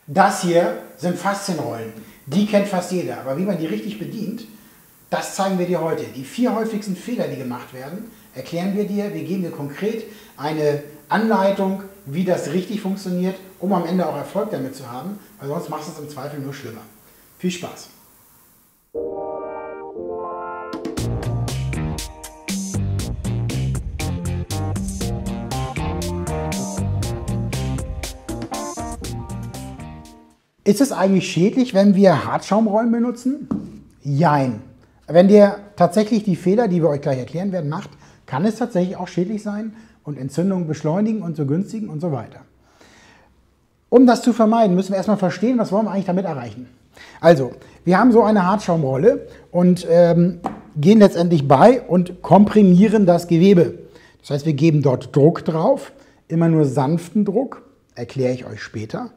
Das hier sind Faszienrollen. Die kennt fast jeder. Aber wie man die richtig bedient, das zeigen wir dir heute. Die 4 häufigsten Fehler, die gemacht werden, erklären wir dir. Wir geben dir konkret eine Anleitung, wie das richtig funktioniert, um am Ende auch Erfolg damit zu haben, weil sonst machst du es im Zweifel nur schlimmer. Viel Spaß! Ist es eigentlich schädlich, wenn wir Hartschaumrollen benutzen? Jein. Wenn ihr tatsächlich die Fehler, die wir euch gleich erklären werden, macht, kann es tatsächlich auch schädlich sein und Entzündungen beschleunigen und so günstigen und so weiter. Um das zu vermeiden, müssen wir erstmal verstehen, was wollen wir eigentlich damit erreichen. Also, wir haben so eine Hartschaumrolle und gehen letztendlich bei und komprimieren das Gewebe. Das heißt, wir geben dort Druck drauf, immer nur sanften Druck, erkläre ich euch später.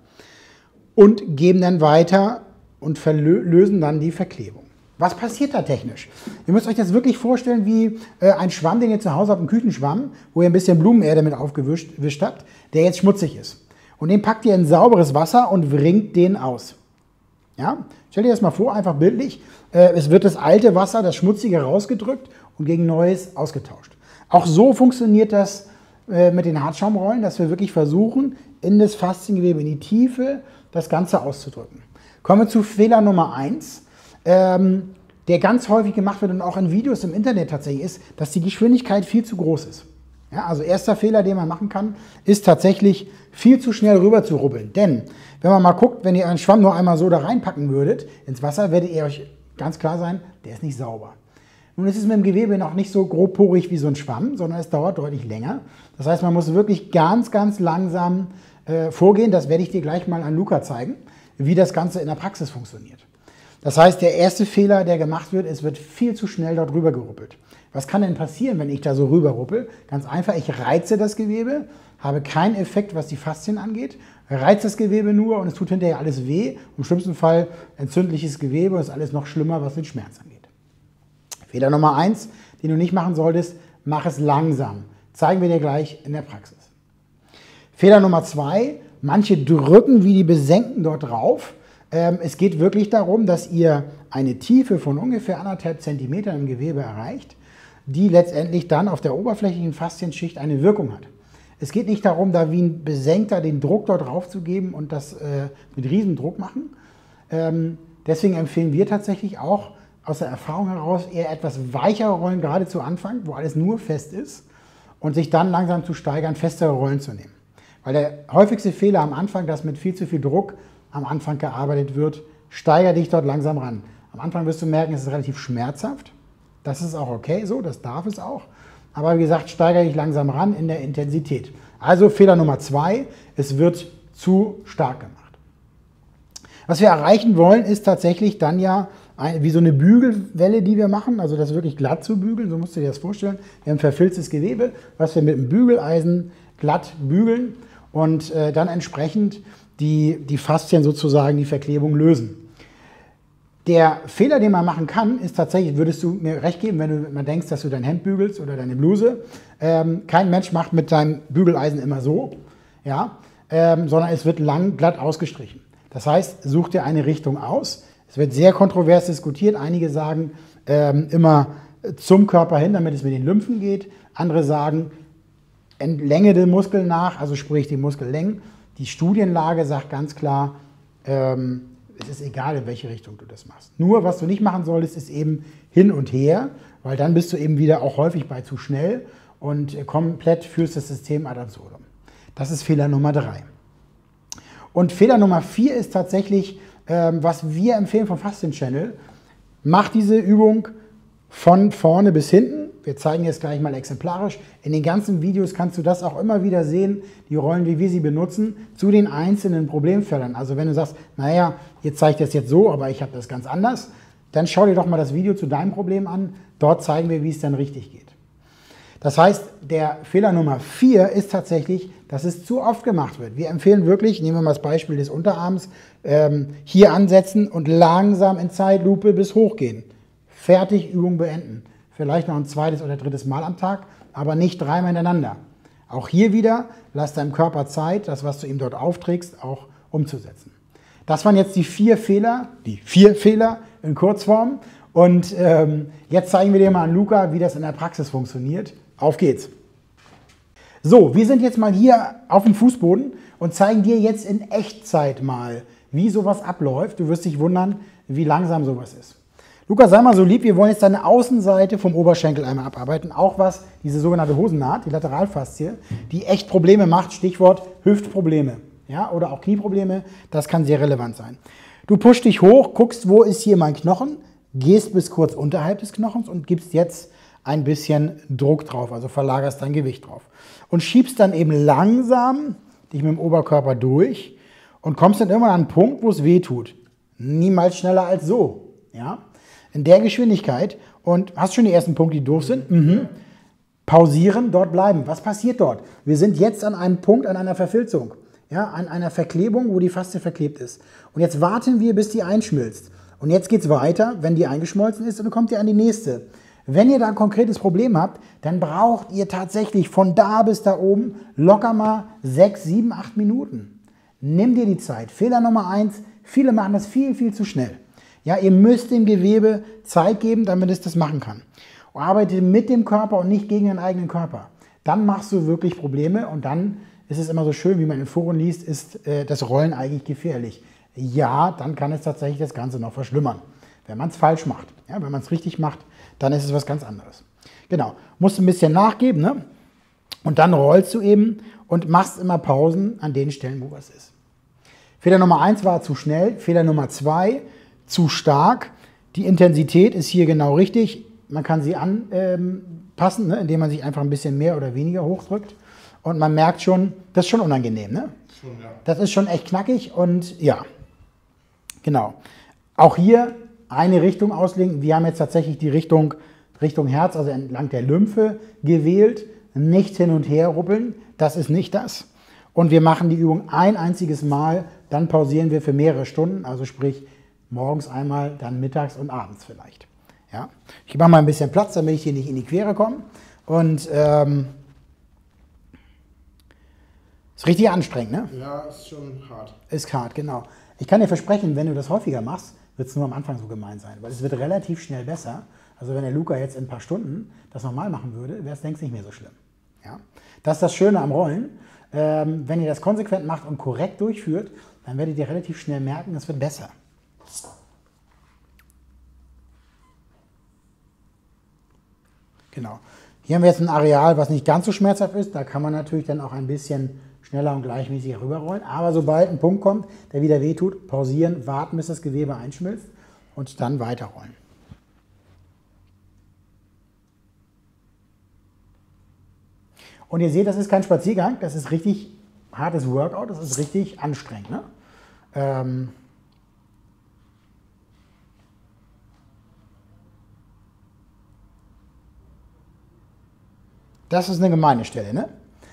Und geben dann weiter und lösen dann die Verklebung. Was passiert da technisch? Ihr müsst euch das wirklich vorstellen wie ein Schwamm, den ihr zu Hause habt, einen Küchenschwamm, wo ihr ein bisschen Blumenerde mit aufgewischt habt, der jetzt schmutzig ist. Und den packt ihr in sauberes Wasser und wringt den aus. Ja? Stellt ihr das mal vor, einfach bildlich. Es wird das alte Wasser, das Schmutzige rausgedrückt und gegen Neues ausgetauscht. Auch so funktioniert das mit den Hartschaumrollen, dass wir wirklich versuchen, in das Fasziengewebe, in die Tiefe, das Ganze auszudrücken. Kommen wir zu Fehler Nummer 1, der ganz häufig gemacht wird und auch in Videos im Internet tatsächlich ist, dass die Geschwindigkeit viel zu groß ist. Ja, also erster Fehler, den man machen kann, ist tatsächlich viel zu schnell rüber zu rubbeln. Denn wenn man mal guckt, wenn ihr einen Schwamm nur einmal so da reinpacken würdet ins Wasser, werdet ihr euch ganz klar sein, der ist nicht sauber. Nun ist es mit dem Gewebe noch nicht so grobporig wie so ein Schwamm, sondern es dauert deutlich länger. Das heißt, man muss wirklich ganz, ganz langsam vorgehen. Das werde ich dir gleich mal an Luca zeigen, wie das Ganze in der Praxis funktioniert. Das heißt, der erste Fehler, der gemacht wird, es wird viel zu schnell dort rüber geruppelt. Was kann denn passieren, wenn ich da so rüber ruppel? Ganz einfach, ich reize das Gewebe, habe keinen Effekt, was die Faszien angeht, reize das Gewebe nur und es tut hinterher alles weh. Im schlimmsten Fall entzündliches Gewebe und ist alles noch schlimmer, was den Schmerz angeht. Fehler Nummer 1, den du nicht machen solltest, mach es langsam. Zeigen wir dir gleich in der Praxis. Fehler Nummer 2, manche drücken wie die Besenken dort drauf. Es geht wirklich darum, dass ihr eine Tiefe von ungefähr 1,5 cm im Gewebe erreicht, die letztendlich dann auf der oberflächlichen Faszienschicht eine Wirkung hat. Es geht nicht darum, da wie ein Besenkter den Druck dort drauf zu geben und das mit riesen Druck machen. Deswegen empfehlen wir tatsächlich auch aus der Erfahrung heraus eher etwas weichere Rollen, gerade zu Anfang, wo alles nur fest ist, und sich dann langsam zu steigern, festere Rollen zu nehmen. Weil der häufigste Fehler am Anfang, dass mit viel zu viel Druck am Anfang gearbeitet wird, steiger dich dort langsam ran. Am Anfang wirst du merken, es ist relativ schmerzhaft. Das ist auch okay so, das darf es auch. Aber wie gesagt, steigere dich langsam ran in der Intensität. Also Fehler Nummer 2, es wird zu stark gemacht. Was wir erreichen wollen, ist tatsächlich dann ja wie so eine Bügelwelle, die wir machen, also das wirklich glatt zu bügeln, so musst du dir das vorstellen. Wir haben verfilztes Gewebe, was wir mit dem Bügeleisen glatt bügeln und dann entsprechend die Faszien sozusagen, die Verklebung lösen. Der Fehler, den man machen kann, ist tatsächlich, würdest du mir recht geben, wenn du mal denkst, dass du dein Hemd bügelst oder deine Bluse. Kein Mensch macht mit seinem Bügeleisen immer so, ja, sondern es wird lang glatt ausgestrichen. Das heißt, such dir eine Richtung aus. Es wird sehr kontrovers diskutiert. Einige sagen immer zum Körper hin, damit es mit den Lymphen geht. Andere sagen, Länge der Muskeln nach, also sprich die Muskellängen. Die Studienlage sagt ganz klar, es ist egal, in welche Richtung du das machst. Nur, was du nicht machen solltest, ist eben hin und her, weil dann bist du eben wieder auch häufig bei zu schnell und komplett führst das System ad absurdum. Das ist Fehler Nummer 3. Und Fehler Nummer 4 ist tatsächlich, was wir empfehlen vom Faszien Channel, mach diese Übung von vorne bis hinten. Wir zeigen jetzt gleich mal exemplarisch. In den ganzen Videos kannst du das auch immer wieder sehen, die Rollen, wie wir sie benutzen, zu den einzelnen Problemfeldern. Also wenn du sagst, naja, jetzt zeige ich das jetzt so, aber ich habe das ganz anders, dann schau dir doch mal das Video zu deinem Problem an. Dort zeigen wir, wie es dann richtig geht. Das heißt, der Fehler Nummer 4 ist tatsächlich, dass es zu oft gemacht wird. Wir empfehlen wirklich, nehmen wir mal das Beispiel des Unterarms, hier ansetzen und langsam in Zeitlupe bis hochgehen. Fertig, Übung beenden. Vielleicht noch ein zweites oder drittes Mal am Tag, aber nicht dreimal hintereinander. Auch hier wieder, lass deinem Körper Zeit, das, was du ihm dort aufträgst, auch umzusetzen. Das waren jetzt die 4 Fehler in Kurzform. Und jetzt zeigen wir dir mal an Luca, wie das in der Praxis funktioniert. Auf geht's! So, wir sind jetzt mal hier auf dem Fußboden und zeigen dir jetzt in Echtzeit mal, wie sowas abläuft. Du wirst dich wundern, wie langsam sowas ist. Luca, sei mal so lieb, wir wollen jetzt deine Außenseite vom Oberschenkel einmal abarbeiten. Auch was diese sogenannte Hosennaht, die Lateralfaszie, die echt Probleme macht. Stichwort Hüftprobleme, ja, oder auch Knieprobleme. Das kann sehr relevant sein. Du pushst dich hoch, guckst, wo ist hier mein Knochen, gehst bis kurz unterhalb des Knochens und gibst jetzt ein bisschen Druck drauf, also verlagerst dein Gewicht drauf. Und schiebst dann eben langsam dich mit dem Oberkörper durch und kommst dann irgendwann an einen Punkt, wo es weh tut. Niemals schneller als so, ja. In der Geschwindigkeit und hast schon die ersten Punkte, die doof sind. Pausieren, dort bleiben. Was passiert dort? Wir sind jetzt an einem Punkt, an einer Verfilzung, ja, an einer Verklebung, wo die Faszie verklebt ist. Und jetzt warten wir, bis die einschmilzt. Und jetzt geht es weiter, wenn die eingeschmolzen ist, und dann kommt ihr an die nächste. Wenn ihr da ein konkretes Problem habt, dann braucht ihr tatsächlich von da bis da oben locker mal 6, 7, 8 Minuten. Nimm dir die Zeit. Fehler Nummer 1, viele machen das viel, viel zu schnell. Ja, ihr müsst dem Gewebe Zeit geben, damit es das machen kann. Und arbeite mit dem Körper und nicht gegen den eigenen Körper. Dann machst du wirklich Probleme und dann ist es immer so schön, wie man in Foren liest, ist das Rollen eigentlich gefährlich. Ja, dann kann es tatsächlich das Ganze noch verschlimmern, wenn man es falsch macht. Ja, wenn man es richtig macht, dann ist es was ganz anderes. Genau, musst ein bisschen nachgeben, ne? Und dann rollst du eben und machst immer Pausen an den Stellen, wo was ist. Fehler Nummer 1 war zu schnell, Fehler Nummer 2 zu stark. Die Intensität ist hier genau richtig. Man kann sie anpassen, ne, indem man sich einfach ein bisschen mehr oder weniger hochdrückt. Und man merkt schon, das ist schon unangenehm. Ne? Schon, ja. Das ist schon echt knackig und ja, genau. Auch hier eine Richtung auslegen. Wir haben jetzt tatsächlich die Richtung Herz, also entlang der Lymphe gewählt. Nicht hin und her ruppeln, das ist nicht das. Und wir machen die Übung ein einziges Mal, dann pausieren wir für mehrere Stunden, also sprich morgens einmal, dann mittags und abends vielleicht. Ja? Ich mache mal ein bisschen Platz, damit ich hier nicht in die Quere komme. Und ist richtig anstrengend, ne? Ja, ist schon hart. Ist hart, genau. Ich kann dir versprechen, wenn du das häufiger machst, wird es nur am Anfang so gemein sein, weil es wird relativ schnell besser. Also wenn der Luca jetzt in ein paar Stunden das nochmal machen würde, wäre es längst nicht mehr so schlimm. Ja? Das ist das Schöne am Rollen. Wenn ihr das konsequent macht und korrekt durchführt, dann werdet ihr relativ schnell merken, es wird besser. Genau. Hier haben wir jetzt ein Areal, was nicht ganz so schmerzhaft ist. Da kann man natürlich dann auch ein bisschen schneller und gleichmäßiger rüberrollen. Aber sobald ein Punkt kommt, der wieder wehtut, pausieren, warten, bis das Gewebe einschmilzt und dann weiterrollen. Und ihr seht, das ist kein Spaziergang, das ist richtig hartes Workout, das ist richtig anstrengend. Ne? Das ist eine gemeine Stelle, ne?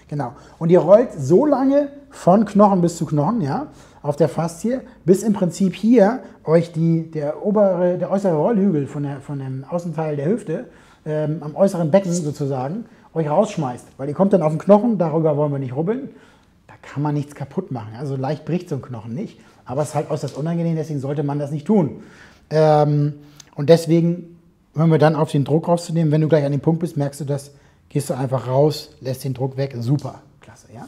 Genau. Und ihr rollt so lange von Knochen bis zu Knochen, ja, auf der Faszie, bis im Prinzip hier euch der äußere Rollhügel von dem Außenteil der Hüfte, am äußeren Becken sozusagen, euch rausschmeißt. Weil ihr kommt dann auf den Knochen, darüber wollen wir nicht rubbeln. Da kann man nichts kaputt machen. Also leicht bricht so ein Knochen nicht. Aber es ist halt äußerst unangenehm, deswegen sollte man das nicht tun. Und deswegen hören wir dann auf, den Druck rauszunehmen. Wenn du gleich an dem Punkt bist, merkst du das, gehst du einfach raus, lässt den Druck weg. Super, klasse, ja.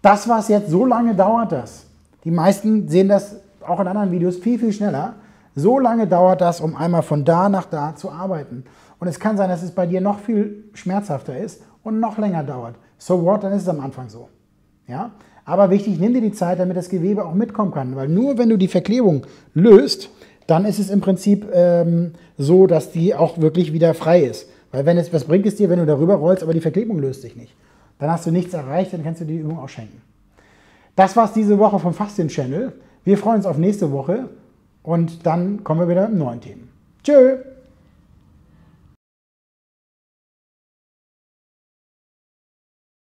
Das war's jetzt, so lange dauert das. Die meisten sehen das auch in anderen Videos viel, viel schneller. So lange dauert das, um einmal von da nach da zu arbeiten. Und es kann sein, dass es bei dir noch viel schmerzhafter ist und noch länger dauert. So what, dann ist es am Anfang so. Ja? Aber wichtig, nimm dir die Zeit, damit das Gewebe auch mitkommen kann. Weil nur wenn du die Verklebung löst, dann ist es im Prinzip so, dass die auch wirklich wieder frei ist. Weil was bringt es dir, wenn du darüber rollst, aber die Verklebung löst sich nicht? Dann hast du nichts erreicht, dann kannst du die Übung auch schenken. Das war's diese Woche vom Faszien-Channel. Wir freuen uns auf nächste Woche und dann kommen wir wieder mit neuen Themen. Tschö!